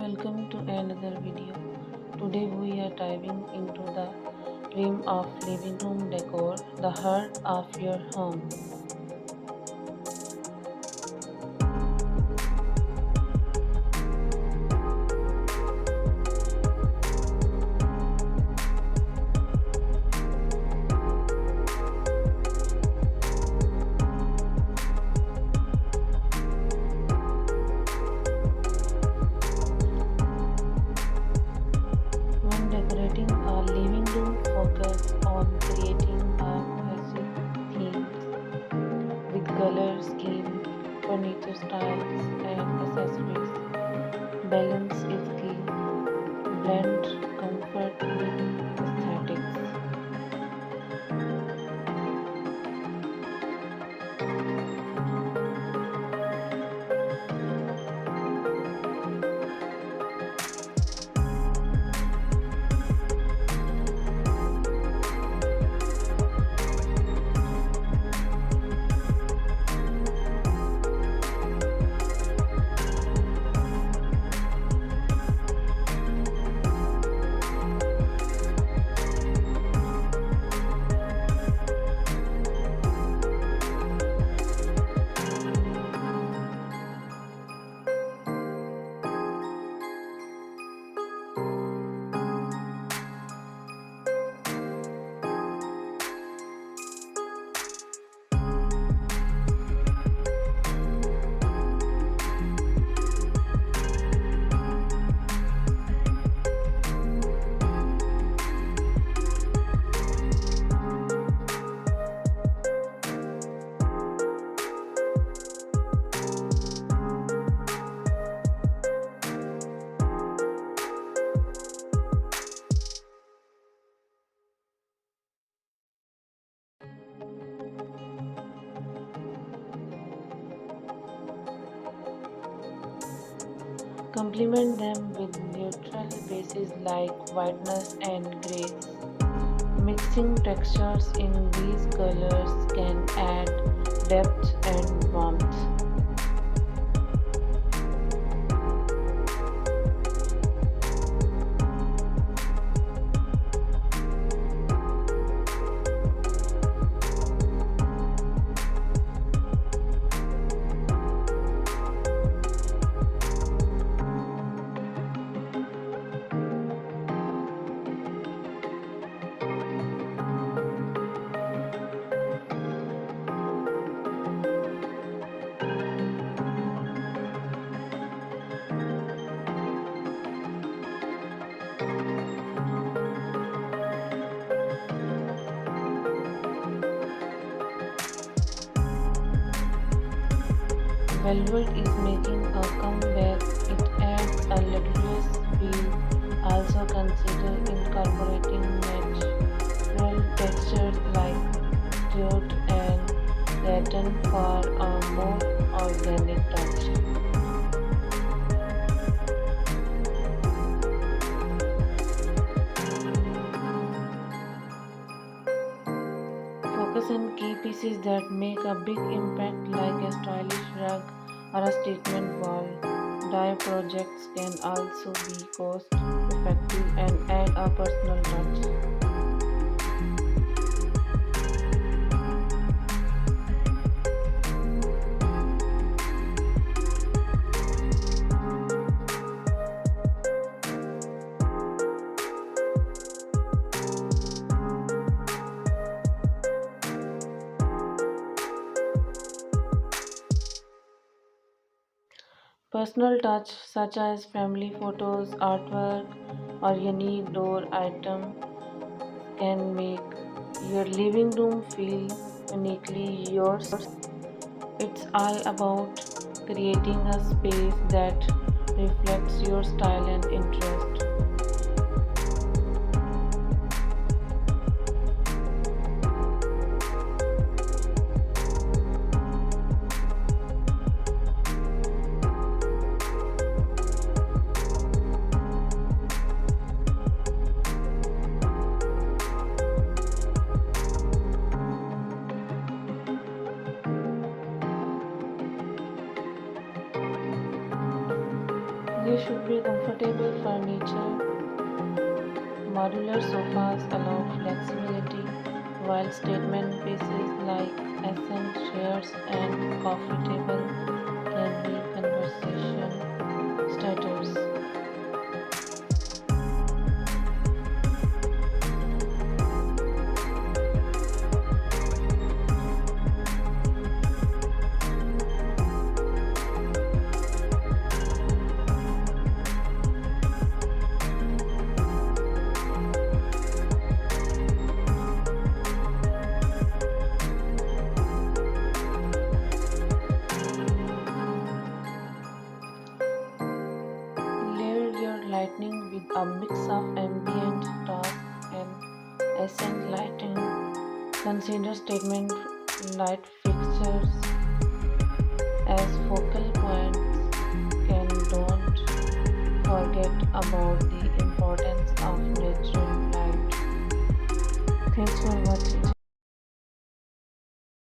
welcome to another video. Today we are diving into the realm of living room decor, the heart of your home. When decorating a living room, focus on creating a cohesive themes with color scheme, furniture styles, and accessories. Balance is key. Blend comfort with aesthetics. Complement them with neutral bases like whiteness and grays. Mixing textures in these colors can add depth and warmth. Velvet is making a comeback. It adds a luxurious feel. Also consider incorporating natural textures like jute and satin for a more organic touch. Focus on key pieces that make a big impact like a stylish rug or a statement wall. Dye projects can also be cost effective and add a personal touch. Personal touch such as family photos, artwork, or unique door item can make your living room feel uniquely yours. It's all about creating a space that reflects your style and interest. You There should be comfortable furniture. Modular sofas allow flexibility, while statement pieces like accent chairs and coffee table can be conversation starters. Layer your lighting with a mix of ambient, dark, and accent lighting. Consider statement light fixtures as focal points and don't forget about the importance of natural light. Thanks for watching.